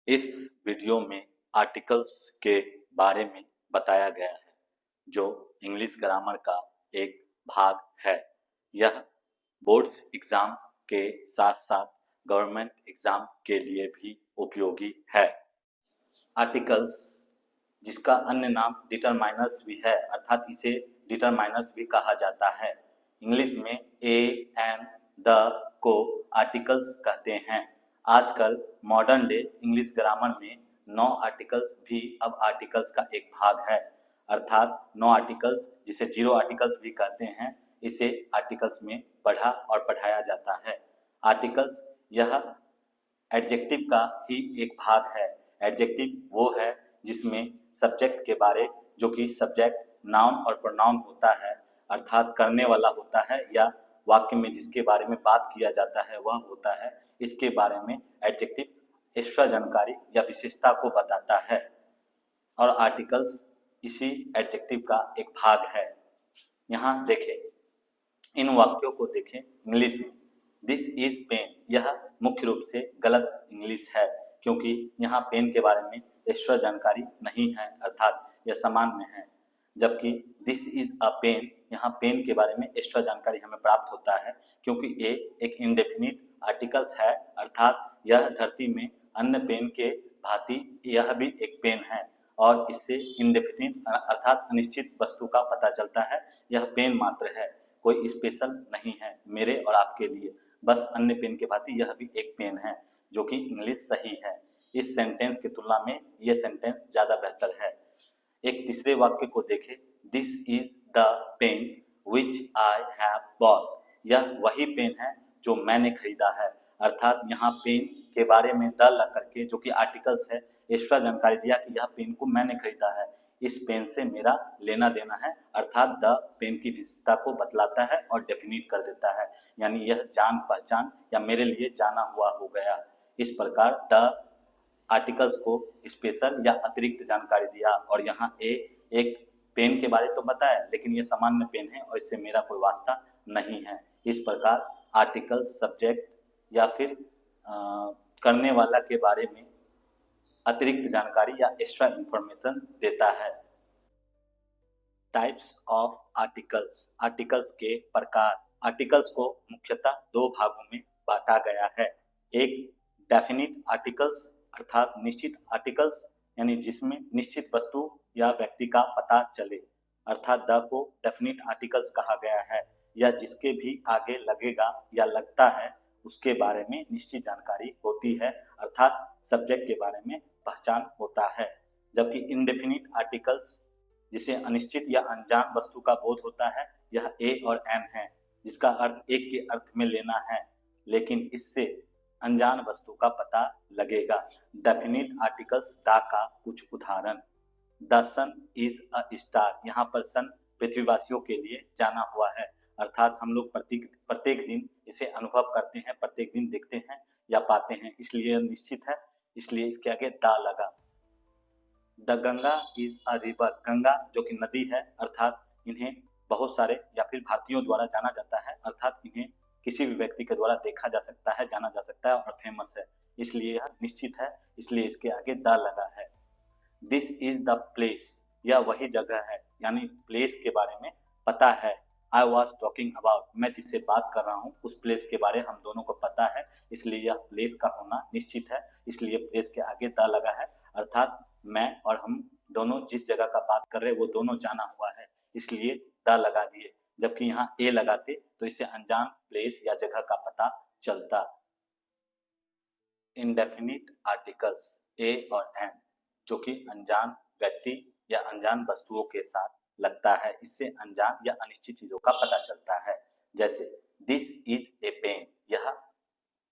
इस वीडियो में आर्टिकल्स के बारे में बताया गया है जो इंग्लिश ग्रामर का एक भाग है। यह बोर्ड्स एग्जाम के साथ साथ गवर्नमेंट एग्जाम के लिए भी उपयोगी है। आर्टिकल्स जिसका अन्य नाम डिटरमाइनर्स भी है, अर्थात इसे डिटरमाइनर्स भी कहा जाता है। इंग्लिश में ए, एन, द को आर्टिकल्स कहते हैं। आजकल मॉडर्न डे इंग्लिश ग्रामर में 9 आर्टिकल्स भी अब आर्टिकल्स का एक भाग है, अर्थात 9 आर्टिकल्स जिसे 0 आर्टिकल्स भी कहते हैं, इसे आर्टिकल्स में पढ़ा और पढ़ाया जाता है। आर्टिकल्स यह एडजेक्टिव का ही एक भाग है। एडजेक्टिव वो है जिसमें सब्जेक्ट के बारे, जो कि सब्जेक्ट नाउन और प्रोनाउन होता है, अर्थात करने वाला होता है या वाक्य में जिसके बारे में बात किया जाता है वह होता है, इसके बारे में एडजेक्टिव एक्स्ट्रा जानकारी या विशेषता को बताता है और आर्टिकल्स इसी एडजेक्टिव का एक भाग है। यहाँ देखें, इन वाक्यों को देखें इंग्लिश में। दिस इज पेन, यह मुख्य रूप से गलत इंग्लिश है क्योंकि यहाँ पेन के बारे में एक्स्ट्रा जानकारी नहीं है, अर्थात यह समान में है। जबकि दिस इज अ पेन, यहाँ पेन के बारे में एक्स्ट्रा जानकारी हमें प्राप्त होता है क्योंकि ए एक इंडेफिनिट आर्टिकल्स है, अर्थात यह धरती में अन्य पेन के भांति यह भी एक पेन है और इससे इंडेफिनिट अर्थात अनिश्चित वस्तु का पता चलता है। यह पेन मात्र है, कोई स्पेशल नहीं है मेरे और आपके लिए, बस अन्य पेन के भांति यह भी एक पेन है, जो कि इंग्लिश सही है। इस सेंटेंस की तुलना में यह सेंटेंस ज्यादा बेहतर है। एक तीसरे वाक्य को देखें, this is the pen which I have bought, यह वही पेन है जो मैंने खरीदा है, अर्थात यहाँ पेन के बारे में द लग करके, जो कि आर्टिकल्स है, एक्स्ट्रा जानकारी दिया कि यह पेन को मैंने खरीदा है, इस पेन से मेरा लेना देना है, अर्थात द पेन की विशेषता को बतलाता है और डेफिनेट कर देता है, यानी यह जान पहचान या मेरे लिए जाना हुआ हो गया। इस प्रकार द आर्टिकल्स को स्पेशल या अतिरिक्त जानकारी दिया और यहाँ ए एक पेन के बारे तो बताया, लेकिन यह सामान्य पेन है और इससे मेरा कोई वास्ता नहीं है। इस प्रकार आर्टिकल्स सब्जेक्ट या फिर करने वाला के बारे में अतिरिक्त जानकारी या एक्स्ट्रा इंफॉर्मेशन देता है। टाइप्स ऑफ आर्टिकल्स, आर्टिकल्स के प्रकार। आर्टिकल्स को मुख्यतः 2 भागों में बांटा गया है। एक डेफिनिट आर्टिकल्स अर्थात निश्चित आर्टिकल्स, यानी जिसमें निश्चित वस्तु या व्यक्ति का पता चले, अर्थात द को डेफिनिट आर्टिकल्स कहा गया है, या जिसके भी आगे लगेगा या लगता है उसके बारे में निश्चित जानकारी होती है, अर्थात सब्जेक्ट के बारे में पहचान होता है। जबकि इनडेफिनिट आर्टिकल्स जिसे अनिश्चित या अनजान वस्तु का बोध होता है, यह ए और एन है, जिसका अर्थ एक के अर्थ में लेना है, लेकिन इससे अनजान वस्तु का पता लगेगा। डेफिनिट आर्टिकल्स द का कुछ उदाहरण, the sun is a star, यहाँ पर सन पृथ्वीवासियों के लिए जाना हुआ है, अर्थात हम लोग प्रत्येक दिन इसे अनुभव करते हैं, प्रत्येक दिन देखते हैं या पाते हैं, इसलिए निश्चित है, इसलिए इसके आगे द लगा। The Ganga is a river, Ganga जो कि नदी है, अर्थात इन्हें बहुत सारे या फिर भारतीयों द्वारा जाना जाता है, अर्थात इन्हें किसी भी व्यक्ति के द्वारा देखा जा सकता है, जाना जा सकता है और फेमस है, इसलिए यह निश्चित है, इसलिए इसके आगे द लगा है। दिस इज द प्लेस, यह वही जगह है, यानी प्लेस के बारे में पता है। आई वॉज टॉकिंग अबाउट, मैं जिससे बात कर रहा हूँ उस प्लेस के बारे हम दोनों को पता है, इसलिए यह प्लेस का होना निश्चित है, इसलिए प्लेस के आगे द लगा है, अर्थात मैं और हम दोनों जिस जगह का बात कर रहे हैं वो दोनों जाना हुआ है, इसलिए द लगा दिए। जबकि यहाँ ए लगाते तो इससे अनजान प्लेस या जगह का पता चलता। इनडेफिनिट आर्टिकल्स ए और एन, जो कि अनजान व्यक्ति या अनजान वस्तुओं के साथ लगता है, इससे अनजान या अनिश्चित चीजों का पता चलता है। जैसे दिस इज ए पेन, यह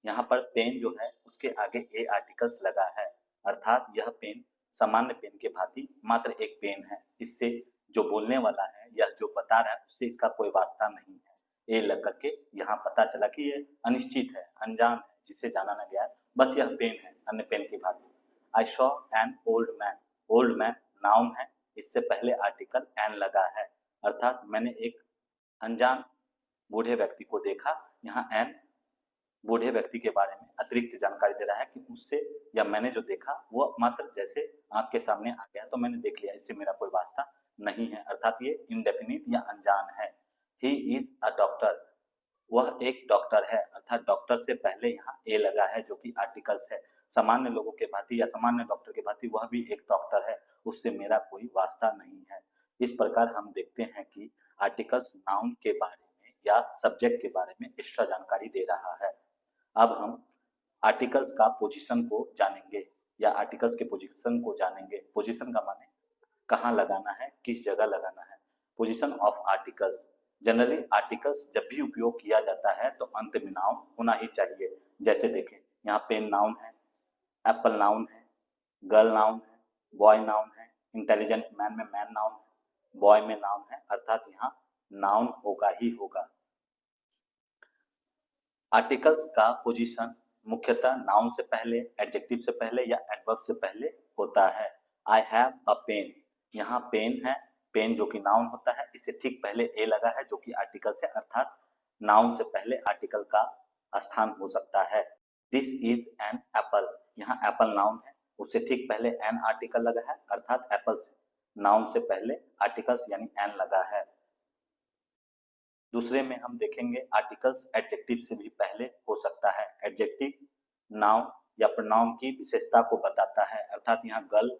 यहाँ पर पेन जो है उसके आगे ए आर्टिकल्स लगा है, अर्थात यह पेन सामान्य पेन के भांति मात्र एक पेन है, इससे जो बोलने वाला है या जो बता रहा है उससे इसका कोई वास्ता नहीं है। ए लग करके यहाँ पता चला कि ये अनिश्चित है, अनजान है, जिसे जाना न गया, बस यह पेन है अन्य पेन की भांति। I saw an old man, old man noun है, इससे पहले आर्टिकल एन लगा है, अर्थात मैंने एक अनजान बूढ़े व्यक्ति को देखा, यहाँ एन बूढ़े व्यक्ति के बारे में अतिरिक्त जानकारी दे रहा है कि उससे या मैंने जो देखा वो मात्र जैसे आंख के सामने आ गया तो मैंने देख लिया, इससे मेरा कोई वास्ता नहीं है, अर्थात ये इंडेफिनिट या अनजान है। ही इज अ डॉक्टर, वह एक डॉक्टर है, अर्थात डॉक्टर से पहले यहाँ ए लगा है जो कि आर्टिकल्स है। सामान्य लोगों के भांति या सामान्य डॉक्टर के भांति वह भी एक डॉक्टर है, उससे मेरा कोई वास्ता नहीं है। इस प्रकार हम देखते हैं कि आर्टिकल्स नाउन के बारे में या सब्जेक्ट के बारे में एक्स्ट्रा जानकारी दे रहा है। अब हम आर्टिकल्स का पोजीशन को जानेंगे या आर्टिकल्स के पोजीशन को जानेंगे। पोजीशन का माने कहाँ लगाना है, किस जगह लगाना है। Position of articles, generally articles जब भी उपयोग किया जाता है तो अंत में नाउन होना ही चाहिए। जैसे देखें, यहाँ पेन नाउन है, एप्पल नाउन है, गर्ल नाउन है, बॉय नाउन है, इंटेलिजेंट मैन में मैन नाउन है, बॉय में नाउन है, अर्थात यहाँ नाउन होगा ही होगा। आर्टिकल्स का पोजीशन मुख्यतः नाउन से पहले, एडजेक्टिव से पहले या एडवर्ब से पहले होता है। आई हैव अ पेन, यहाँ पेन है, पेन जो कि नाउन होता है, इससे ठीक पहले ए लगा है जो कि आर्टिकल से, अर्थात नाउन से पहले आर्टिकल का स्थान हो सकता है। दिस इज एन एप्पल, यहाँ एप्पल नाउन है, उससे ठीक पहले एन आर्टिकल लगा है, अर्थात एप्पल से नाउन से पहले आर्टिकल्स यानी एन लगा है। दूसरे में हम देखेंगे आर्टिकल्स एडजेक्टिव से भी पहले हो सकता है। एडजेक्टिव नाउन या प्रोनाउन की विशेषता को बताता है, अर्थात यहाँ गर्ल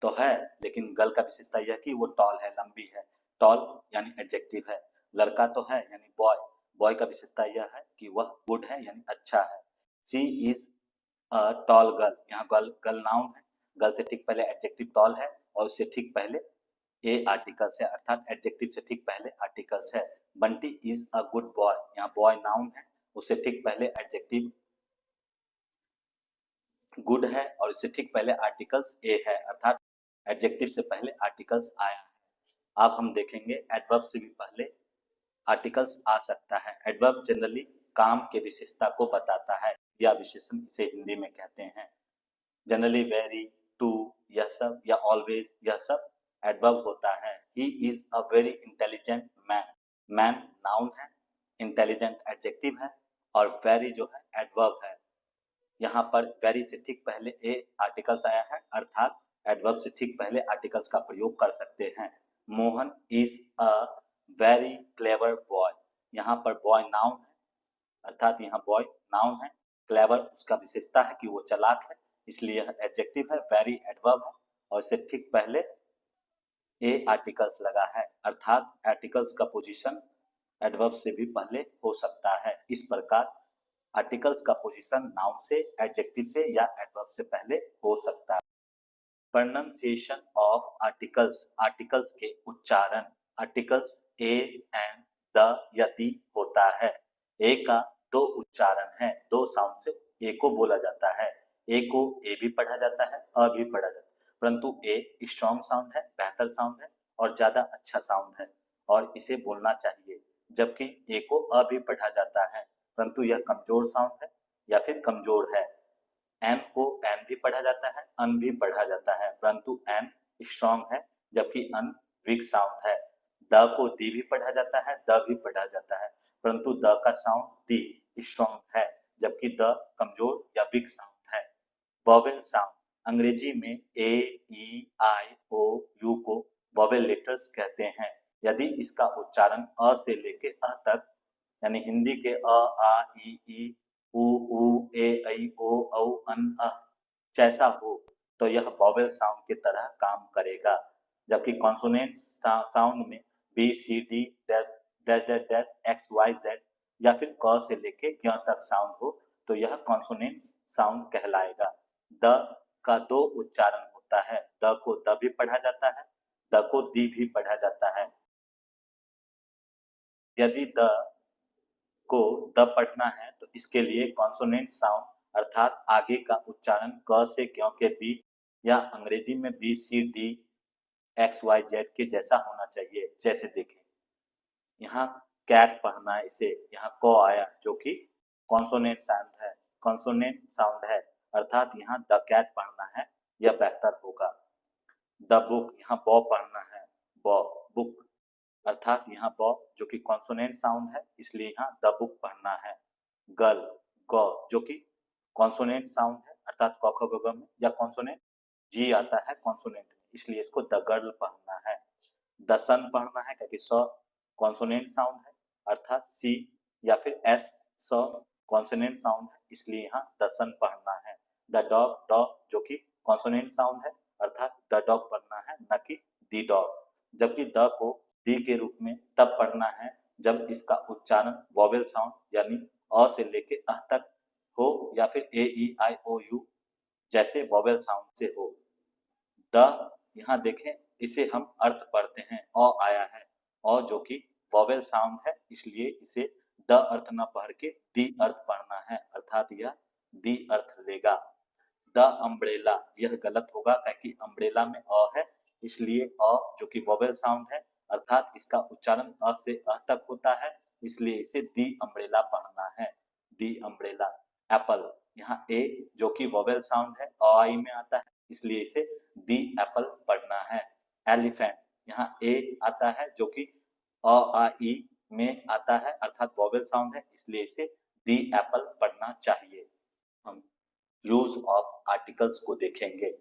तो है लेकिन गर्ल का विशेषता यह कि वो टॉल है, लंबी है, टॉल यानी एडजेक्टिव है। लड़का तो है यानी बॉय, बॉय का विशेषता यह है कि वह गुड है यानी अच्छा है। सी इज अ टॉल गर्ल, यहाँ गर्ल गर्ल नाउन है, गर्ल से ठीक पहले एडजेक्टिव टॉल है और उससे ठीक पहले ए आर्टिकल्स है, अर्थात एडजेक्टिव से ठीक पहले आर्टिकल्स है। Bunty is a good boy, यहाँ बॉय नाउन है, उससे ठीक पहले एडजेक्टिव गुड है और इससे ठीक पहले आर्टिकल्स ए है, अर्थात एडजेक्टिव से पहले आर्टिकल्स आया है। अब हम देखेंगे एडवर्ब से भी पहले आर्टिकल्स आ सकता है। एडवर्ब जनरली काम के विशेषता को बताता है या विशेषण इसे हिंदी में कहते हैं। जनरली वेरी, टू, यह सब या ऑलवेज, यह सब एडवर्ब होता है। He is a very intelligent man, man noun है, इंटेलिजेंट एडजेक्टिव है और वेरी जो है एडवर्ब है। यहाँ पर वेरी से ठीक पहले ए आर्टिकल्स आया है, अर्थात एडवर्ब से ठीक पहले आर्टिकल्स का प्रयोग कर सकते हैं। Mohan is a very clever boy, यहाँ पर बॉय नाउन है, अर्थात यहाँ बॉय नाउन है, क्लेवर उसका विशेषता है कि वो चालाक है, इसलिए यह एडजेक्टिव है, वेरी एडवर्ब है और इससे ठीक पहले ए आर्टिकल्स लगा है, अर्थात आर्टिकल्स का पोजीशन एडवर्ब से भी पहले हो सकता है। इस प्रकार आर्टिकल्स का पोजीशन नाउन से, एडजेक्टिव से या एडवर्ब से पहले हो सकता है। प्रोनाउंसिएशन ऑफ आर्टिकल्स, आर्टिकल्स के उच्चारण। आर्टिकल्स ए एंड द या दी होता है। ए का दो उच्चारण है, दो साउंड से ए को बोला जाता है। ए को ए भी पढ़ा जाता है, अ भी पढ़ा जाता है, परंतु ए स्ट्रॉन्ग साउंड है, बेहतर साउंड है और ज्यादा अच्छा साउंड है और इसे बोलना चाहिए। जबकि ए को अ भी पढ़ा जाता है, परंतु यह कमजोर साउंड है या फिर कमजोर है। एन को एन भी पढ़ा जाता है, अन भी पढ़ा जाता है, परंतु एन स्ट्रॉन्ग है जबकि अन वीक साउंड है। द को दी भी पढ़ा जाता है, द भी पढ़ा जाता है, परंतु द का साउंड दी स्ट्रॉन्ग है जबकि द कमजोर या वीक साउंड है। वॉवेल साउंड, अंग्रेजी में ए, ई, आई, ओ, यू को वॉवेल लेटर्स कहते हैं। यदि इसका उच्चारण अ से लेके अ तक, यानी हिंदी के अ, आ, ई, उ, ए, ऐ, ओ, औ, अन, अ जैसा हो तो यह वॉवेल साउंड की तरह काम करेगा। जबकि कॉन्सोनेंट साउंड में B, C, D, dash dash dash, X, Y, Z या फिर क से लेके ज्ञ तक साउंड हो तो यह कॉन्सोनेंट साउंड कहलाएगा। द का दो उच्चारण होता है, द को द भी पढ़ा जाता है, द को दी भी पढ़ा जाता है। यदि द को द पढ़ना है तो इसके लिए कॉन्सोनेंट साउंड अर्थात आगे का उच्चारण क से क्यों के बीच या अंग्रेजी में B, C, D, x, Y, Z के जैसा होना चाहिए। जैसे देखें, यहाँ कैट पढ़ना है, इसे यहाँ क आया जो कि कॉन्सोनेंट साउंड है, कॉन्सोनेंट साउंड है, अर्थात यहाँ द कैट पढ़ना है, यह बेहतर होगा। द बुक, यहाँ बॉ पढ़ना है, बॉ बुक, अर्थात यहाँ ब जो कि कॉन्सोनेंट साउंड है इसलिए यहाँ द बुक पढ़ना है। गर्ल, क जो कि कॉन्सोनेंट साउंड है, अर्थात क ख ग घ में, या कॉन्सोनेंट जी आता है कॉन्सोनेंट में, इसलिए इसको द गर्ल पढ़ना है। द सन पढ़ना है क्योंकि स कॉन्सोनेंट साउंड है, अर्थात सी या फिर एस स कॉन्सोनेंट साउंड है, इसलिए यहाँ द सन पढ़ना है। द डॉग ड जो कि कॉन्सोनेंट साउंड है, अर्थात द डॉग पढ़ना है, न कि दी डॉग। जबकि द को दी के रूप में तब पढ़ना है जब इसका उच्चारण वॉवेल साउंड यानी अ से लेके अह तक हो, या फिर ए ई आई ओ यू जैसे वॉवेल साउंड से हो। द यहाँ देखें, इसे हम अर्थ पढ़ते हैं, अ आया है, अ जो कि वॉवेल साउंड है, इसलिए इसे द अर्थ न पढ़ के दी अर्थ पढ़ना है, अर्थात यह दी अर्थ लेगा। द अम्ब्रेला यह गलत होगा क्योंकि अम्ब्रेला में अ है, इसलिए अ जो कि वॉवेल साउंड है, अर्थात इसका उच्चारण अ से अह तक होता है, इसलिए इसे दी अम्ब्रेला पढ़ना है। दी अम्ब्रेला। एप्पल यहाँ ए जो कि वॉवेल साउंड है, अ आई में आता है, इसलिए इसे दी एप्पल पढ़ना है। एलिफेंट यहाँ ए आता है जो कि अ आ ई में आता है, अर्थात वॉवेल साउंड है, इसलिए इसे दी एप्पल पढ़ना चाहिए। हम यूज ऑफ आर्टिकल्स को देखेंगे।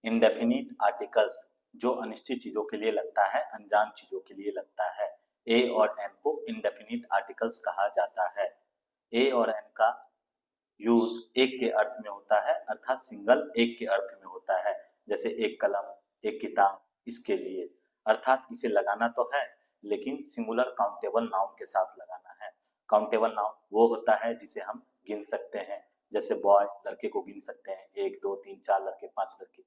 इंडेफिनिट आर्टिकल्स जो अनिश्चित चीजों के लिए लगता है, अनजान चीजों के लिए लगता है। ए और एन को इंडेफिनिट आर्टिकल्स कहा जाता है। ए और एन का यूज एक के अर्थ में होता है, अर्थात सिंगल एक के अर्थ में होता है, जैसे एक कलम, एक किताब, इसके लिए, अर्थात इसे लगाना तो है लेकिन सिंगुलर काउंटेबल नाउन के साथ लगाना है। काउंटेबल नाउन वो होता है जिसे हम गिन सकते हैं, जैसे बॉय लड़के को गिन सकते हैं, 1 2 3 4 लड़के, 5 लड़के।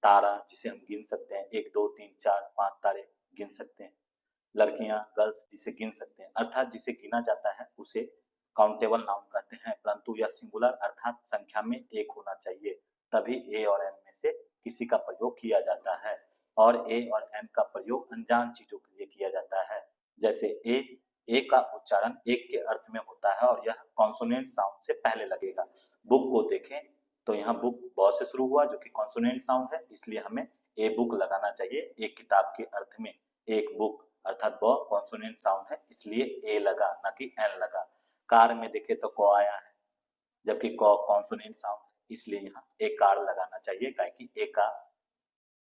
तारा जिसे हम गिन सकते हैं, 1 2 3 4 5 तारे गिन सकते हैं। लड़कियां गर्ल्स जिसे गिन सकते हैं, अर्थात जिसे गिना जाता है उसे काउंटेबल नाउन कहते हैं, परंतु यह सिंगुलर अर्थात संख्या में एक होना चाहिए, तभी ए और एन में से किसी का प्रयोग किया जाता है। और ए और एन का प्रयोग अनजान चीजों के लिए किया जाता है, जैसे ए का उच्चारण एक के अर्थ में होता है और यह कॉन्सोनेंट साउंड से पहले लगेगा। बुक को देखें तो यहाँ बुक ब से शुरू हुआ जो कि कॉन्सोनेंट साउंड है, इसलिए हमें ए बुक लगाना चाहिए एक किताब के अर्थ में। एक बुक अर्थात ब कॉन्सोनेंट साउंड है, इसलिए ए लगा, ना कि एन लगा। कार में देखे तो क आया है, जबकि क कॉन्सोनेंट साउंड है, इसलिए यहाँ ए कार लगाना चाहिए, ताकि ए का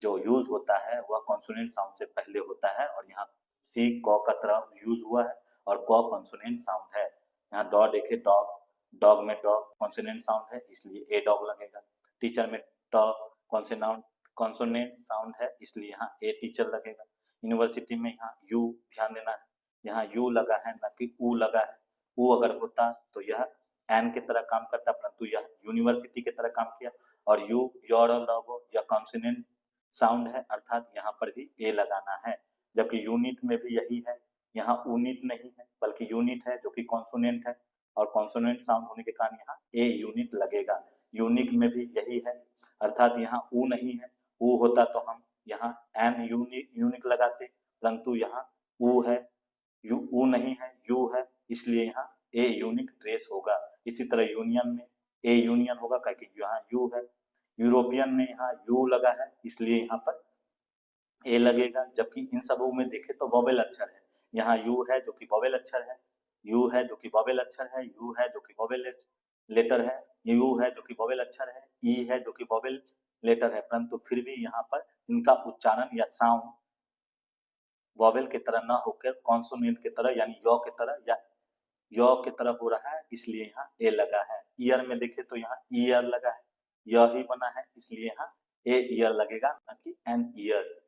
जो यूज होता है वह कॉन्सोनेंट साउंड से पहले होता है, और यहाँ सी क का तरह यूज हुआ है और क कॉन्सोनेंट साउंड है। यहाँ डॉ देखे डॉग, डॉग में डॉ कॉन्सोनेंट साउंड है, इसलिए ए डॉग लगेगा। टीचर में ट कॉन्सोनेंट साउंड है, इसलिए यहाँ ए टीचर लगेगा। यूनिवर्सिटी में यहाँ यू ध्यान देना है, यहाँ यू लगा है न कि ऊ लगा है। ऊ अगर होता तो यह एन की तरह काम करता, परंतु यह यूनिवर्सिटी की तरह काम किया। और यू योर लोगो या कॉन्सोनेंट साउंड है, अर्थात यहाँ पर भी ए लगाना है। जबकि यूनिट में भी यही है, यहाँ यूनिट नहीं है बल्कि यूनिट है जो कि कॉन्सोनेंट है, और कॉन्सोनेंट साउंड होने के कारण यहाँ ए यूनिट लगेगा। यूनिक में भी यही है, अर्थात यहाँ ऊ नहीं है, ऊ होता तो हम यहाँ एन यूनिक लगाते, परंतु यहाँ ऊ है, ऊ नहीं है, यू है, इसलिए यहाँ ए यूनिक ट्रेस होगा। इसी तरह यूनियन में ए यूनियन होगा क्योंकि यहाँ यू है। यूरोपियन में यहाँ यू लगा है, इसलिए यहाँ पर ए लगेगा। जबकि इन सबों में देखें तो वोवेल अक्षर है, यहाँ यू है जो कि वोवेल अक्षर है, यू है जो कि वोवेल अक्षर है, यू है जो कि वोवेल लेटर है, यू है जो कि वोवेल अक्षर है, ई है जो कि वोवेल लेटर है, परंतु फिर भी यहाँ पर इनका उच्चारण या साउंड वोवेल की तरह न होकर कॉन्सोनेंट की तरह यानी य की तरह या य की तरह हो रहा है, इसलिए यहाँ ए लगा है। ईयर में देखें तो यहाँ ईयर लगा है, यह ही बना है, इसलिए यहाँ ए ईयर लगेगा, न कि एन ईयर।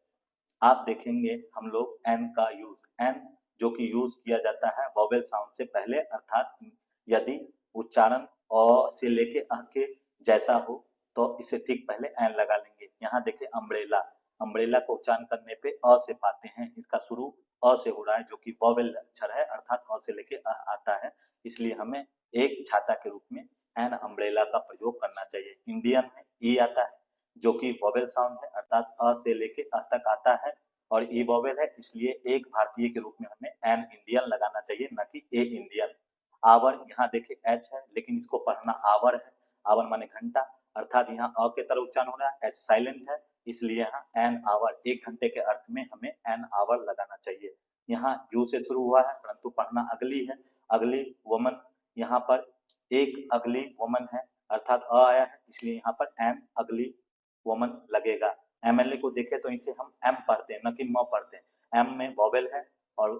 आप देखेंगे हम लोग एन का यूज, एन जो कि यूज किया जाता है वोवेल साउंड से पहले, अर्थात यदि उच्चारण अ से लेके अ के जैसा हो तो इसे ठीक पहले एन लगा लेंगे। यहाँ देखिए अम्ब्रेला, अम्ब्रेला को उच्चारण करने पे अ से पाते हैं, इसका शुरू अ से हो रहा है जो कि वोवेल अक्षर है, अर्थात अ से लेके अ आता है, इसलिए हमें एक छाता के रूप में एन अम्ब्रेला का प्रयोग करना चाहिए। इंडियन में ई आता है जो कि वोवेल साउंड है, अर्थात अ से लेके अ तक आता है और ई वोवेल है, इसलिए एक भारतीय के रूप में हमें एन इंडियन लगाना चाहिए, न कि ए इंडियन। आवर यहाँ देखिए एच है लेकिन इसको पढ़ना आवर है, आवर माने घंटा, अर्थात यहाँ अ के तरह उच्चारण हो रहा है, एच साइलेंट है, इसलिए यहाँ एन आवर, एक घंटे के अर्थ में हमें एन आवर लगाना चाहिए। यहाँ यू से शुरू हुआ है परंतु पढ़ना अगली है, अगली वुमन, यहाँ पर एक अगली वुमन है, अर्थात अ आया है इसलिए यहाँ पर एन अगली वुमन लगेगा। एमएलए को देखें तो इसे हम एम पढ़ते हैं, न कि म पढ़ते हैं। एम में वॉवेल है और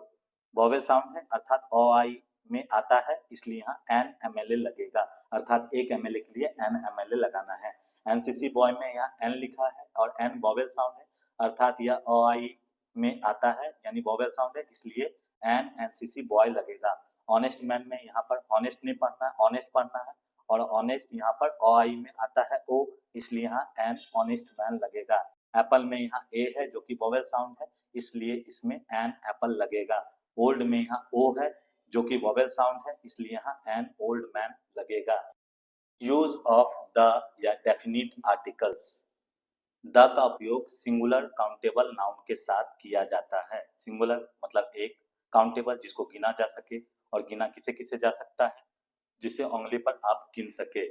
वॉवेल साउंड है, अर्थात अ आई में आता है, इसलिए यहाँ एन एमएलए लगेगा, अर्थात एक एमएलए के लिए एन एमएलए लगाना है। एनसीसी बॉय में यहाँ एन लिखा है और एन वॉवेल साउंड है, अर्थात यह अ आई में आता है यानी वॉवेल साउंड है, इसलिए एन एनसीसी बॉय लगेगा। ऑनेस्ट मैन में यहाँ पर ऑनेस्ट नहीं पढ़ना है, ऑनेस्ट पढ़ना है, और ऑनेस्ट यहाँ पर अ आई में आता है ओ, इसलिए यहाँ एन ऑनेस्ट मैन लगेगा। एप्पल में यहाँ ए है जो कि वॉवेल साउंड है, इसलिए इसमें एन एप्पल लगेगा। ओल्ड में यहाँ ओ है जो कि वॉवेल साउंड है, इसलिए यहाँ एन ओल्ड मैन लगेगा। यूज ऑफ द या डेफिनिट आर्टिकल्स। द का उपयोग सिंगुलर काउंटेबल नाउन के साथ किया जाता है। सिंगुलर मतलब एक, काउंटेबल जिसको गिना जा सके, और गिना किसे किसे जा सकता है, जिसे उंगली पर आप गिन सके।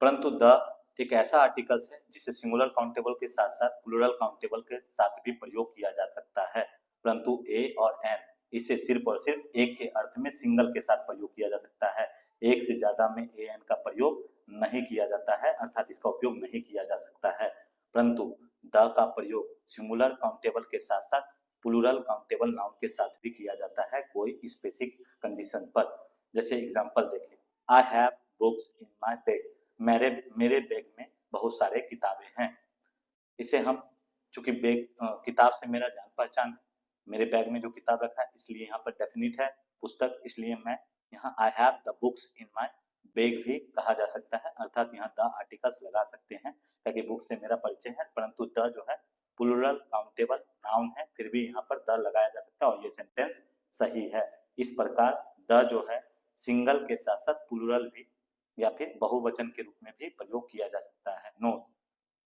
परंतु द एक ऐसा आर्टिकल्स है जिसे सिंगुलर काउंटेबल के साथ साथ प्लूरल काउंटेबल के साथ भी प्रयोग किया जा सकता है, परंतु ए और एन इसे सिर्फ और सिर्फ एक के अर्थ में सिंगल के साथ प्रयोग किया जा सकता है। एक से ज्यादा में ए एन का प्रयोग नहीं किया जाता है, अर्थात इसका उपयोग नहीं किया जा सकता है। परंतु द का प्रयोग सिंगुलर काउंटेबल के साथ साथ प्लूरल काउंटेबल नाउन के साथ भी किया जाता है कोई स्पेसिफिक कंडीशन पर। जैसे एग्जांपल देखें, I have books in my bag, मेरे मेरे बैग में बहुत सारे किताबें हैं। इसे हम चूंकि बैग किताब से मेरा जान पहचान है, मेरे बैग में जो किताब रखा है इसलिए यहाँ पर डेफिनिट है पुस्तक, इसलिए मैं यहाँ I have the books in my bag भी कहा जा सकता है, अर्थात यहाँ द आर्टिकल्स लगा सकते हैं ताकि बुक से मेरा परिचय है। परंतु द जो है प्लूरल काउंटेबल नाउन है, फिर भी यहाँ पर द लगाया जा सकता है और ये सेंटेंस सही है। इस प्रकार द जो है सिंगल के साथ साथ प्लूरल भी या फिर बहुवचन के रूप में भी प्रयोग किया जा सकता है। नोट,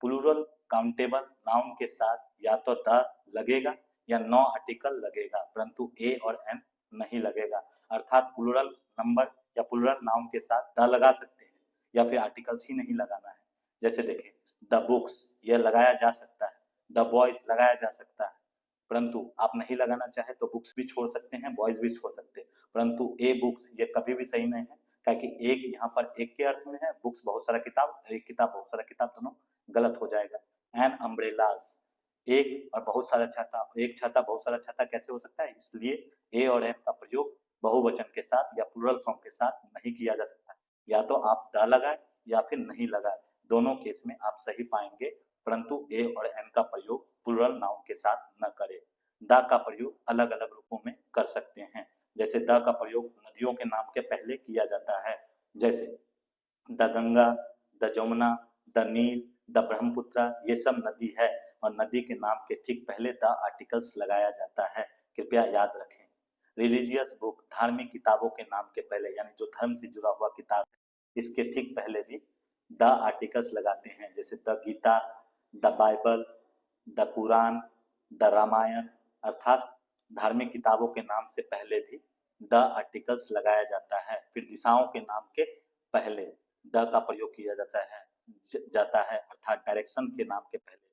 प्लूरल काउंटेबल नाउन के साथ या तो द लगेगा या नो आर्टिकल लगेगा, परंतु ए और एन नहीं लगेगा, अर्थात प्लूरल नंबर या प्लूरल नाउन के साथ द लगा सकते हैं या फिर आर्टिकल्स ही नहीं लगाना है। जैसे देखें, द बुक्स यह लगाया जा सकता है, द बॉयज लगाया जा सकता है, परंतु आप नहीं लगाना चाहे तो बुक्स भी छोड़ सकते हैं, बॉयज भी छोड़ सकते हैं, परंतु ए बुक्स ये कभी भी सही नहीं है, ताकि एक यहाँ पर एक के अर्थ में है, बुक्स बहुत सारा किताब, एक किताब बहुत सारा किताब, दोनों गलत हो जाएगा। एन अम्ब्रेलास, एक और बहुत सारा छाता, एक छाता बहुत सारा छाता कैसे हो सकता है, इसलिए ए और एन का प्रयोग बहुवचन के साथ या प्लूरल फॉर्म के साथ नहीं किया जा सकता। या तो आप द लगाए या फिर नहीं लगाए, दोनों केस में आप सही पाएंगे, परंतु ए और एन का प्रयोग प्लूरल नाउन के साथ न करें। द का प्रयोग अलग अलग रूपों में कर सकते हैं। जैसे द का प्रयोग नदियों के नाम के पहले किया जाता है, जैसे the Ganga, the Jamuna, the Nile, the Brahmaputra, ये सब नदी है और नदी के नाम के ठीक पहले द आर्टिकल्स लगाया जाता है, कृपया याद रखें। रिलीजियस बुक, धार्मिक किताबों के नाम के पहले यानी जो धर्म से जुड़ा हुआ किताब है, इसके ठीक पहले भी द आर्टिकल्स लगाते हैं, जैसे the Gita, the Bible, the Quran, the Ramayana, अर्थात धार्मिक किताबों के नाम से पहले भी द आर्टिकल्स लगाया जाता है। फिर दिशाओं के नाम के पहले द का प्रयोग किया जाता है, अर्थात डायरेक्शन के नाम के पहले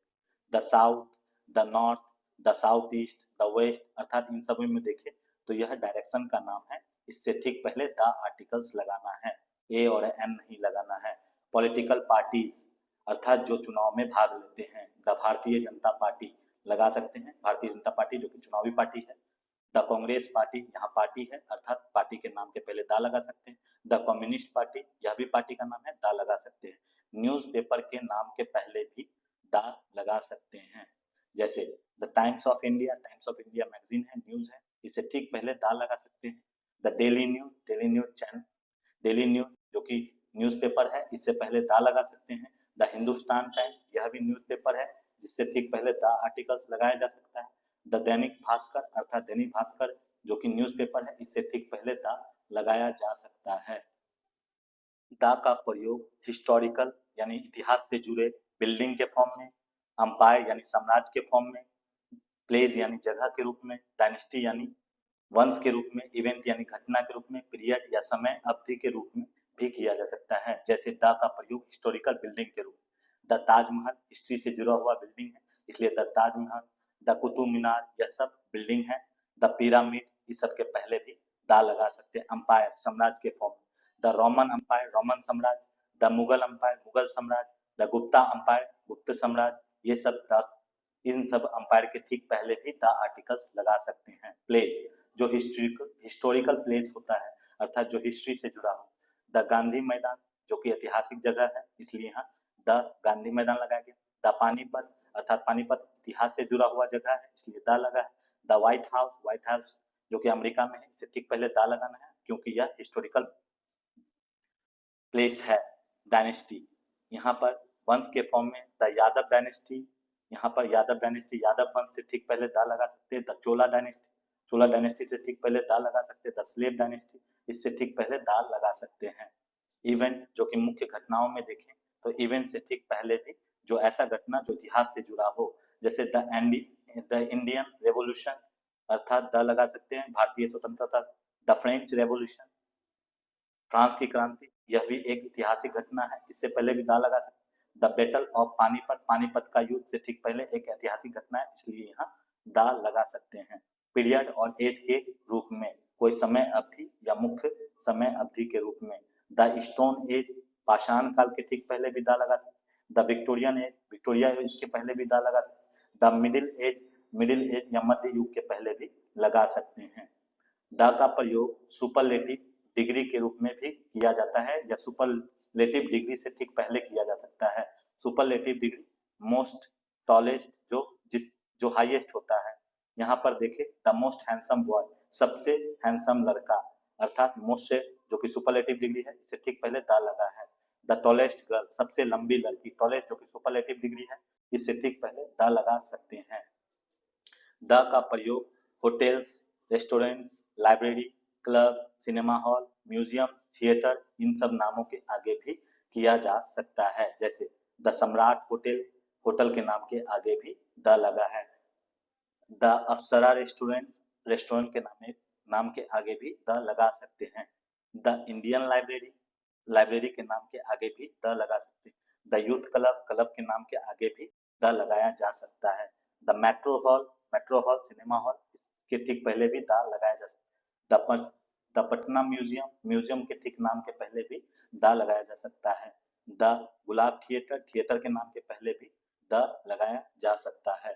the south, the north, the south east, the west, अर्थात इन सभी में देखें तो यह डायरेक्शन का नाम है, इससे ठीक पहले द आर्टिकल्स लगाना है, ए और एन नहीं लगाना है। पॉलिटिकल पार्टीज, अर्थात जो चुनाव में भाग लेते हैं, द भारतीय जनता पार्टी लगा सकते हैं, भारतीय जनता पार्टी जो कि चुनावी पार्टी है। द कांग्रेस पार्टी, यहाँ पार्टी है अर्थात पार्टी के नाम के पहले द लगा सकते हैं। द कम्युनिस्ट पार्टी, यह भी पार्टी का नाम है, द लगा सकते हैं। न्यूज़पेपर के नाम के पहले भी द लगा सकते हैं, जैसे the times of India, times of India magazine है, न्यूज है, इसे ठीक पहले द लगा सकते हैं। The daily news, daily news channel, daily news जो कि न्यूज़पेपर है, इससे पहले द लगा सकते हैं। द हिंदुस्तान टाइम्स, यह भी न्यूज़पेपर है, जिससे ठीक पहले द आर्टिकल्स लगाया जा सकता है। द दैनिक भास्कर, अर्थात दैनिक भास्कर जो कि न्यूज़पेपर है, इससे ठीक पहले द लगाया जा सकता है। द का प्रयोग हिस्टोरिकल यानी इतिहास से जुड़े बिल्डिंग के फॉर्म में, अंपायर यानी साम्राज्य के फॉर्म में, प्लेस यानी जगह के रूप में, डायनेस्टी यानी वंश के रूप में, इवेंट यानी घटना के रूप में, पीरियड या समय अवधि के रूप में भी किया जा सकता है। जैसे द का प्रयोग हिस्टोरिकल बिल्डिंग के रूप में, द ताजमहल हिस्ट्री से जुड़ा हुआ बिल्डिंग है, इसलिए द ताजमहल, द कुतुब मीनार, यह सब बिल्डिंग है। द पिरामिड, इस सब के पहले भी द लगा सकते हैं। अंपायर साम्राज्य के फॉर्म, द रोमन एम्पायर, रोमन साम्राज्य, द मुगल एम्पायर, मुगल साम्राज्य, द गुप्ता एम्पायर, गुप्त साम्राज्य। ये सब इन सब एम्पायर के ठीक पहले भी द आर्टिकल्स लगा सकते हैं। प्लेस, जो हिस्टोरिकल प्लेस होता है, अर्थात जो हिस्ट्री से जुड़ा हो। द गांधी मैदान, जो कि ऐतिहासिक जगह है, इसलिए यहाँ द गांधी मैदान लगाया गया। द पानीपत, अर्थात पानीपत इतिहास से जुड़ा हुआ जगह है, इसलिए द लगा है। The white house, white house जो कि अमेरिका में है, इससे ठीक पहले द लगाना है क्योंकि यह हिस्टोरिकल प्लेस है। डायनेस्टी, यहाँ पर वंश के फॉर्म में द यादव डायनेस्टी, यहाँ पर यादव डायनेस्टी, यादव वंश से ठीक पहले द लगा सकते हैं। The Chola dynasty, Chola dynasty से ठीक पहले द लगा सकते हैं। द स्लेव डायनेस्टी, इससे ठीक पहले द लगा सकते हैं। इवेंट, जो कि मुख्य घटनाओं में देखें तो इवेंट से ठीक पहले भी जो ऐसा घटना जो इतिहास से जुड़ा हो, जैसे द इंडियन रेवोल्यूशन, अर्थात द लगा सकते हैं, भारतीय स्वतंत्रता। द फ्रेंच रेवोल्यूशन, फ्रांस की क्रांति, यह भी एक ऐतिहासिक घटना है, इससे पहले भी द लगा सकते हैं। The battle of Panipat, Panipat का युद्ध से ठीक पहले एक ऐतिहासिक घटना है, इसलिए यहाँ द लगा सकते हैं। पीरियड और एज के रूप में, कोई समय अवधि या मुख्य समय अवधि के रूप में। द स्टोन एज, पाषाण काल के ठीक पहले भी द लगा सकते हैं। The Victorian age, Victoria age के पहले भी द लगा सकते हैं। द मिडिल एज या मध्य युग के पहले भी लगा सकते हैं। द का प्रयोग सुपरलेटिव डिग्री के रूप में भी किया जाता है या सुपरलेटिव डिग्री से ठीक पहले किया जा सकता है। सुपरलेटिव डिग्री मोस्ट टॉलेस्ट, जो हाईएस्ट होता है। यहाँ पर देखें द मोस्ट हैंडसम बॉय, सबसे हैंडसम लड़का, अर्थात मोस्ट से जो कि सुपरलेटिव डिग्री है, इससे ठीक पहले द लगा है। द टॉलेस्ट गर्ल, सबसे लंबी लड़की, टॉलेस्ट जो कि सुपरलेटिव डिग्री है, इससे ठीक पहले द लगा सकते हैं। द का प्रयोग hotels, restaurants, library, club, cinema hall, museum, theatre, इन सब नामों के आगे भी किया जा सकता है। जैसे द सम्राट होटल, होटल के नाम के आगे भी द लगा है। द अप्सरा रेस्टोरेंट्स, रेस्टोरेंट के नाम के आगे भी द लगा सकते हैं। द इंडियन लाइब्रेरी, लाइब्रेरी के नाम के आगे भी द लगा सकते हैं। द यूथ क्लब, क्लब के नाम के आगे भी द लगाया जा सकता है। The metro hall, metro hall cinema hall, इसके ठीक पहले भी द लगाया जा सकता है। द पटना म्यूजियम, म्यूजियम के ठीक नाम के पहले भी द लगाया जा सकता है। द गुलाब थिएटर, थिएटर के नाम के पहले भी द लगाया जा सकता है।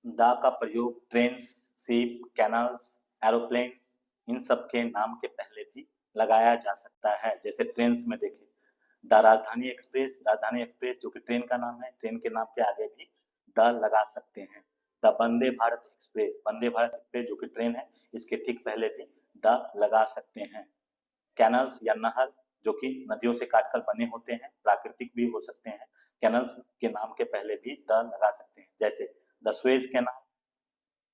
द का प्रयोग ट्रेन्स, शिप, कैनल्स, एरोप्लेन्स, इन सब के नाम के पहले भी लगाया जा सकता है। जैसे ट्रेन्स में देखें द राजधानी एक्सप्रेस, राजधानी एक्सप्रेस जो कि ट्रेन का नाम है, ट्रेन के नाम के आगे भी द लगा सकते हैं। The Vande Bharat express, Vande Bharat express जो कि ट्रेन है, इसके ठीक पहले भी द लगा सकते हैं। कैनल्स या नहर, जो कि नदियों से काटकर बने होते हैं, प्राकृतिक भी हो सकते हैं, कैनल्स के नाम के पहले भी द लगा सकते हैं। जैसे the Suez canal,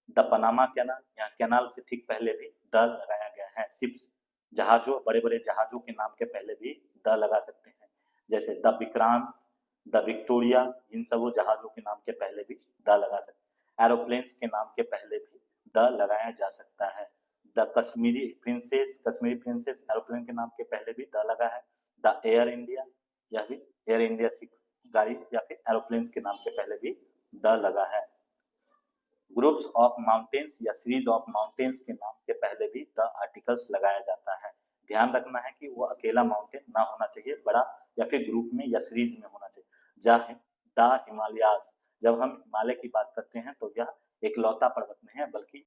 the Panama canal, यहाँ कैनाल से ठीक पहले भी द लगाया गया है। शिप्स, जहाजों, बड़े बड़े जहाजों के नाम के पहले भी द लगा सकते हैं। जैसे द विक्रांत, द विक्टोरिया, इन सब जहाजों के नाम के पहले भी द लगा सकते हैं। एरोप्लेन्स के नाम के पहले भी द लगाया जा सकता है। The Kashmiri princess, Kashmiri princess aeroplane के नाम के पहले भी द लगा है। द एयर इंडिया, यह भी एयर इंडिया गाड़ी या फिर एरोप्लेन्स के नाम के पहले भी द लगा है। ग्रुप्स ऑफ माउंटेन्स या सीरीज ऑफ माउंटेन्स के नाम के पहले भी द आर्टिकल्स लगाया जाता है। ध्यान रखना है कि वो अकेला माउंटेन ना होना चाहिए, बड़ा या फिर ग्रुप में या सीरीज में होना चाहिए। द हिमालयाज, जब हम हिमालय की बात करते हैं तो यह एक लौता पर्वत नहीं है, बल्कि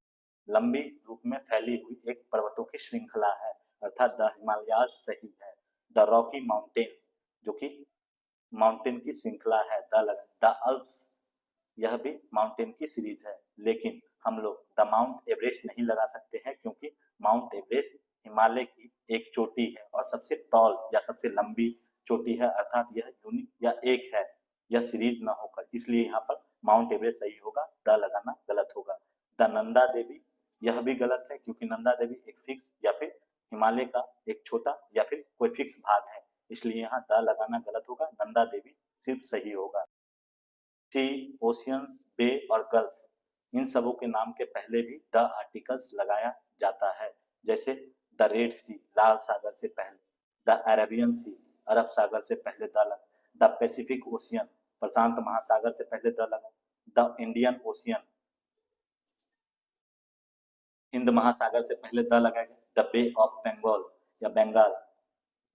लंबी रूप में फैली हुई एक पर्वतों की श्रृंखला है, अर्थात द हिमालयाज सही है। द रॉकी माउंटेन्स, जो कि माउंटेन की श्रृंखला है, द अल्प्स, यह भी माउंटेन की सीरीज है। लेकिन हम लोग द माउंट एवरेस्ट नहीं लगा सकते हैं, क्योंकि माउंट एवरेस्ट हिमालय की एक चोटी है और सबसे टॉल या सबसे लंबी चोटी है, अर्थात यह यूनिक या एक है, यह सीरीज ना होकर, इसलिए यहाँ पर माउंट एवरेस्ट सही होगा, द लगाना गलत होगा। द नंदा देवी, यह भी गलत है, क्योंकि नंदा देवी एक फिक्स या फिर हिमालय का एक छोटा या फिर कोई फिक्स भाग है, इसलिए यहाँ द लगाना गलत होगा, नंदा देवी सिर्फ सही होगा। सी, ओशियंस, बे और गल्फ, इन सबों के नाम के पहले भी द आर्टिकल्स लगाया जाता है। जैसे द रेड सी, लाल सागर से पहले, द अरेबियन सी, अरब सागर से पहले द लगा, द पैसिफिक ओशियन, प्रशांत महासागर से पहले द लगा, द इंडियन ओशियन, हिंद महासागर से पहले द लगाया गया, द बे ऑफ बंगाल या बंगाल,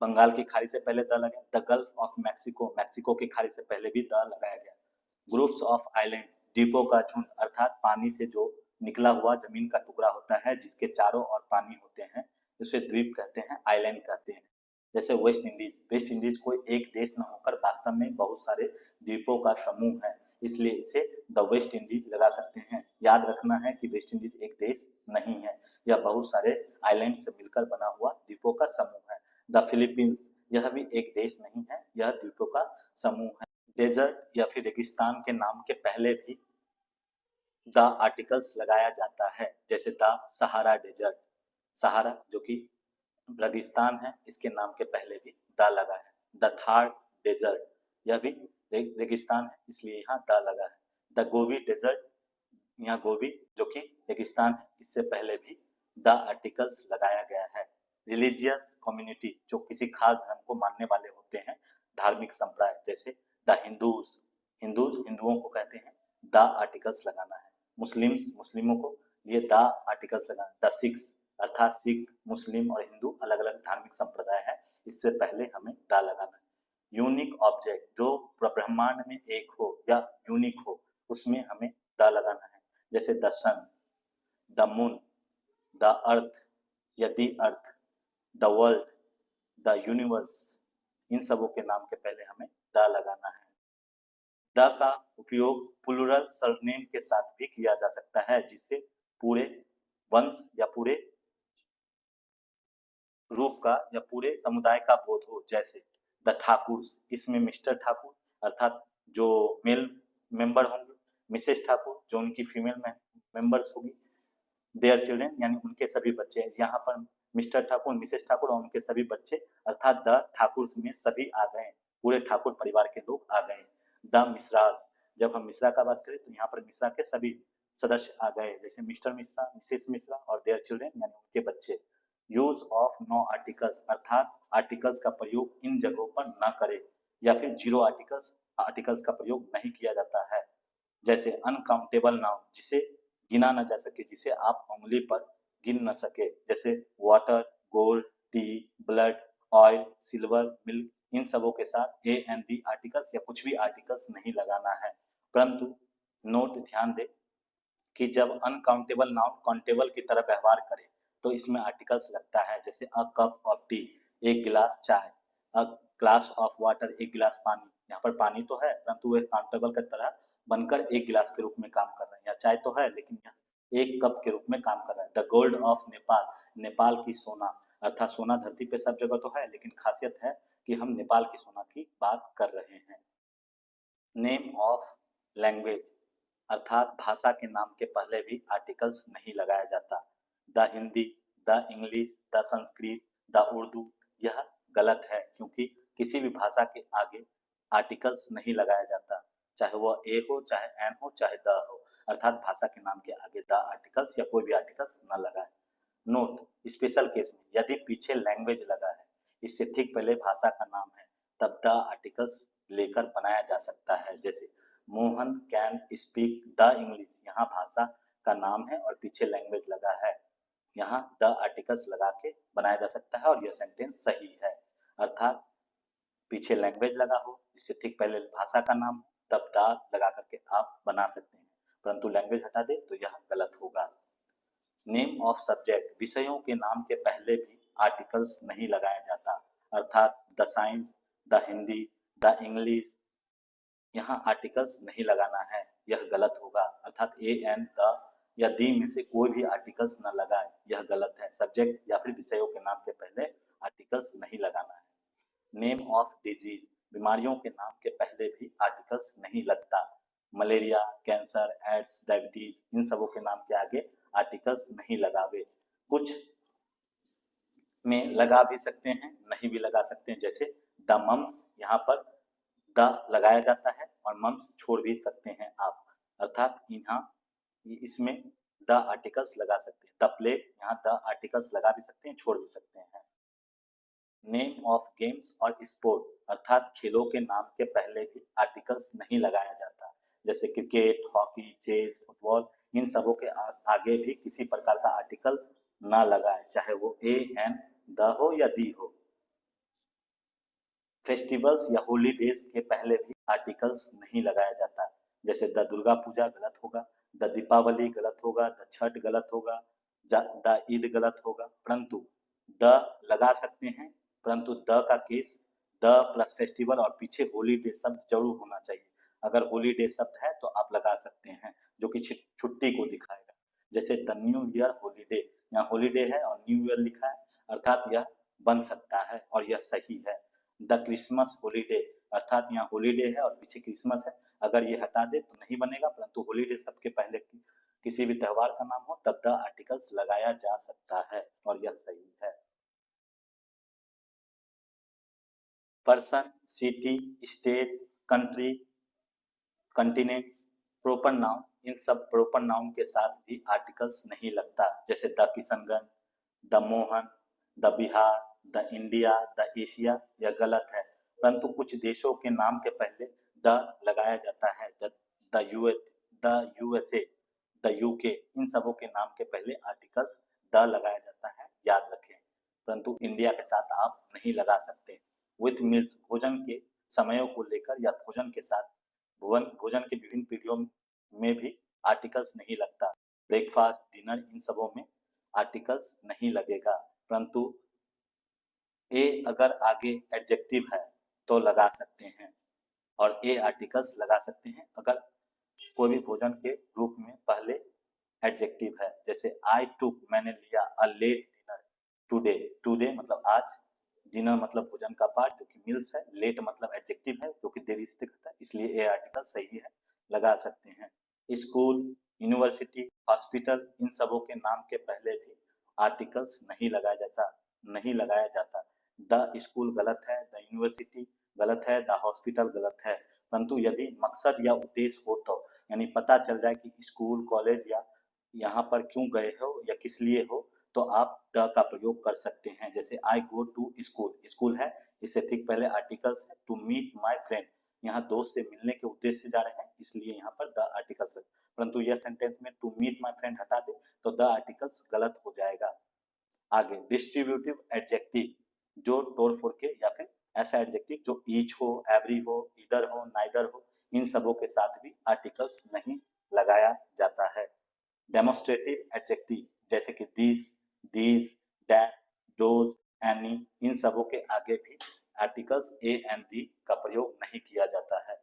बंगाल की खाड़ी से पहले द लगा। The gulf of Mexico, Mexico की खाड़ी से पहले भी द लगाया गया। ग्रुप्स ऑफ आइलैंड, द्वीपों का झुंड, अर्थात पानी से जो निकला हुआ जमीन का टुकड़ा होता है जिसके चारों ओर पानी होते हैं, उसे द्वीप कहते हैं, आइलैंड कहते हैं। जैसे वेस्ट इंडीज, वेस्ट इंडीज कोई एक देश न होकर वास्तव में बहुत सारे द्वीपों का समूह है, इसलिए इसे द वेस्ट इंडीज लगा सकते हैं। याद रखना है कि वेस्ट इंडीज एक देश नहीं है, यह बहुत सारे आइलैंड से मिलकर बना हुआ द्वीपों का समूह है। द फिलीपींस, यह भी एक देश नहीं है, यह द्वीपों का समूह है। डेजर्ट या फिर रेगिस्तान के नाम के पहले भी द आर्टिकल्स लगाया जाता है, जैसे द सहारा डेजर्ट, सहारा जो कि रेगिस्तान है, इसके नाम के पहले भी द लगा है। द थार डेजर्ट, यह भी रेगिस्तान है, इसलिए यहाँ द लगा है। द गोबी डेजर्ट, यहाँ गोबी जो कि रेगिस्तान है, इससे पहले भी द आर्टिकल्स लगाया गया है। रिलीजियस कम्युनिटी, जो किसी खास धर्म को मानने वाले होते हैं, धार्मिक संप्रदाय, जैसे द हिंदूज, हिंदूज हिंदुओं को कहते हैं, द आर्टिकल्स लगाना है। मुस्लिम्स, मुस्लिमों को लिए द आर्टिकल्स लगाना। द सिख्स, अर्थात सिख, मुस्लिम और हिंदू अलग अलग धार्मिक संप्रदाय है, इससे पहले हमें द लगाना है। यूनिक ऑब्जेक्ट, जो ब्रह्मांड में एक हो या यूनिक हो, उसमें हमें द लगाना है, जैसे the sun, the moon, the earth या the earth, the world, the universe, इन सबों के नाम के पहले हमें द लगाना है। द का उपयोग प्लूरल सरनेम के साथ भी किया जा सकता है, जिससे पूरे वंश या पूरे रूप का या पूरे समुदाय का बोध हो। जैसे द ठाकुर्स, इसमें मिस्टर ठाकुर अर्थात जो मेल मेंबर होंगे, मिसेस ठाकुर जो उनकी फीमेल मेंबर्स होगी, देयर चिल्ड्रन यानी उनके सभी बच्चे। यहाँ पर मिस्टर ठाकुर, मिसेस ठाकुर और उनके सभी बच्चे, अर्थात द ठाकुर में सभी आ गए, पूरे ठाकुर परिवार के लोग आ गए। द मिश्राज, जब हम मिश्रा का बात करें तो यहाँ पर मिश्रा के सभी सदस्य आ गए, जैसे मिस्टर मिश्रा, मिसेस मिश्रा और देयर चिल्ड्रन यानी उनके बच्चे। यूज ऑफ नो आर्टिकल्स, अर्थात आर्टिकल्स का प्रयोग इन जगहों पर न करें, या फिर जीरो आर्टिकल्स, आर्टिकल्स का प्रयोग नहीं किया जाता है। जैसे अनकाउंटेबल नाउन, जिसे गिना न जा सके, जिसे आप उंगली पर गिन न सके, जैसे water, gold, tea, blood, oil, silver, milk, इन सबों के साथ ए एंड दी आर्टिकल्स या कुछ भी आर्टिकल्स नहीं लगाना है। परंतु नोट ध्यान दे कि जब अनकाउंटेबल नाउन काउंटेबल की तरह व्यवहार करे तो इसमें आर्टिकल्स लगता है, जैसे अ कप ऑफ टी, एक गिलास चाय, अ ग्लास ऑफ वाटर, एक गिलास पानी। यहाँ पर पानी तो है परंतु वह काउंटेबल की तरह बनकर एक गिलास के रूप में काम कर रहे हैं, या चाय तो है लेकिन यहाँ एक कप के रूप में काम कर रहा है। The gold of Nepal, Nepal की सोना, अर्थात सोना धरती पे सब जगह तो है लेकिन खासियत है कि हम नेपाल की सोना की बात कर रहे हैं। नेम ऑफ लैंग्वेज, अर्थात भाषा के नाम के पहले भी आर्टिकल्स नहीं लगाया जाता। The Hindi, the English, the Sanskrit, the Urdu, यह गलत है क्योंकि किसी भी भाषा के आगे आर्टिकल्स नहीं लगाया जाता, चाहे वह ए हो, चाहे एन हो, चाहे द हो, अर्थात भाषा के नाम के आगे द आर्टिकल्स या कोई भी आर्टिकल्स न लगाए। नोट, स्पेशल केस में यदि पीछे लैंग्वेज लगा है, इससे ठीक पहले भाषा का नाम है, तब द आर्टिकल्स लेकर बनाया जा सकता है। जैसे Mohan can speak the English, यहाँ भाषा का नाम है और पीछे लैंग्वेज लगा है, यहाँ द आर्टिकल्स लगा के बनाया जा सकता है और यह सेंटेंस सही है। अर्थात पीछे लैंग्वेज लगा हो, इससे ठीक पहले भाषा का नाम हो, तब द लगा करके आप बना सकते हैं, परंतु लैंग्वेज हटा दे तो यह गलत होगा। नेम ऑफ सब्जेक्ट, विषयों के नाम के पहले भी आर्टिकल्स नहीं लगाया जाता, अर्थात the science, the Hindi, the English, यहाँ आर्टिकल्स नहीं लगाना है, यह गलत होगा। अर्थात ए एन द या दी में से कोई भी आर्टिकल्स न लगाए, यह गलत है। सब्जेक्ट या फिर विषयों के नाम के पहले आर्टिकल्स नहीं लगाना है। नेम ऑफ डिजीज, बीमारियों के नाम के पहले भी आर्टिकल्स नहीं लगता। मलेरिया, कैंसर, एड्स, डायबिटीज, इन सबों के नाम के आगे आर्टिकल्स नहीं लगावे। कुछ में लगा भी सकते हैं, नहीं भी लगा सकते हैं, जैसे द मम्स, यहाँ पर द लगाया जाता है और मम्स छोड़ भी सकते हैं आप, अर्थात यहाँ इसमें द आर्टिकल्स लगा सकते हैं। द प्लेग, यहाँ द आर्टिकल्स लगा भी सकते हैं, छोड़ भी सकते हैं। नेम ऑफ गेम्स और स्पोर्ट, अर्थात खेलों के नाम के पहले भी आर्टिकल्स नहीं लगाया जाता, जैसे क्रिकेट, हॉकी, चेस, फुटबॉल, इन सबों के आगे भी किसी प्रकार का आर्टिकल ना लगाए, चाहे वो ए एन द हो या दी हो। फेस्टिवल्स या हॉलीडेज के पहले भी आर्टिकल्स नहीं लगाया जाता, जैसे द दुर्गा पूजा गलत होगा, द दीपावली गलत होगा, द छठ गलत होगा, द ईद गलत होगा, परंतु द लगा सकते हैं। परंतु द का केस द प्लस फेस्टिवल और पीछे हॉलीडे शब्द जरूर होना चाहिए। अगर हॉलीडे शब्द है तो आप लगा सकते हैं, जो कि छुट्टी को दिखाएगा। जैसे द न्यू ईयर हॉलीडे, यहाँ हॉलीडे है और न्यू ईयर लिखा है, अर्थात यह बन सकता है और यह सही है। द क्रिसमस हॉलीडे, अर्थात यहाँ हॉलीडे है और पीछे क्रिसमस है, अगर ये हटा दे तो नहीं बनेगा, परंतु हॉलीडे शब्द के पहले किसी भी त्योहार का नाम हो तब द आर्टिकल्स लगाया जा सकता है और यह सही है। Person, city, state, country, continents, proper noun, इन सब प्रोपर नाउन के साथ भी आर्टिकल्स नहीं लगता, जैसे the Kishanganj, the Mohan, the Bihar, the India, the Asia, यह गलत है। परंतु कुछ देशों के नाम के पहले द लगाया जाता है, द यूएसए, द यूके, इन सबों के नाम के पहले आर्टिकल्स द लगाया जाता है, याद रखें। परंतु इंडिया के साथ आप नहीं लगा सकते। विथ मील्स, भोजन के समयों को लेकर या भोजन के साथ भोजन के विभिन्न पीढ़ियों में भी आर्टिकल्स नहीं लगता। ब्रेकफास्ट, डिनर, इन सबों में आर्टिकल्स नहीं लगेगा। परंतु ए अगर आगे एडजेक्टिव है तो लगा सकते हैं और ए आर्टिकल्स लगा सकते हैं अगर कोई भी भोजन के रूप में पहले एडजेक्टिव है। जैसे आई टुक, मैंने लिया, a late dinner today, today मतलब आज, डिनर मतलब भोजन का पार्ट जो कि मील्स है, लेट मतलब एडजेक्टिव है जो कि देरी से दिखता है, इसलिए ए आर्टिकल सही है, लगा सकते हैं। स्कूल, यूनिवर्सिटी, हॉस्पिटल, इन सबों के नाम के पहले भी आर्टिकल्स नहीं लगाया जाता। द स्कूल गलत है, द यूनिवर्सिटी गलत है, द हॉस्पिटल गलत है। परंतु यदि मकसद या उद्देश्य हो तो, यानी पता चल जाए कि स्कूल, कॉलेज या यहाँ पर क्यों गए हो या किस लिए हो, तो आप द का प्रयोग कर सकते हैं। जैसे आई गो टू स्कूल, स्कूल है, इससे ठीक पहले आर्टिकल्स है टू मीट माय फ्रेंड, यहाँ दोस्त से मिलने के उद्देश्य से जा रहे हैं, इसलिए यहाँ पर द आर्टिकल्स है। परंतु यह सेंटेंस में टू मीट माय फ्रेंड हटा दे तो द आर्टिकल्स गलत हो जाएगा। आगे डिस्ट्रीब्यूटिव एडजेक्टिव, जो तोड़ फोड़ के या फिर ऐसा एडजेक्टिव जो ईच हो, एवरी हो, इधर हो, नाइदर हो, इन सबों के साथ भी आर्टिकल्स नहीं लगाया जाता है। डेमोस्ट्रेटिव एडजेक्टिव जैसे कि this, these, that, those, any, इन सबों के आगे भी आर्टिकल्स ए एंड दी का प्रयोग नहीं किया जाता है।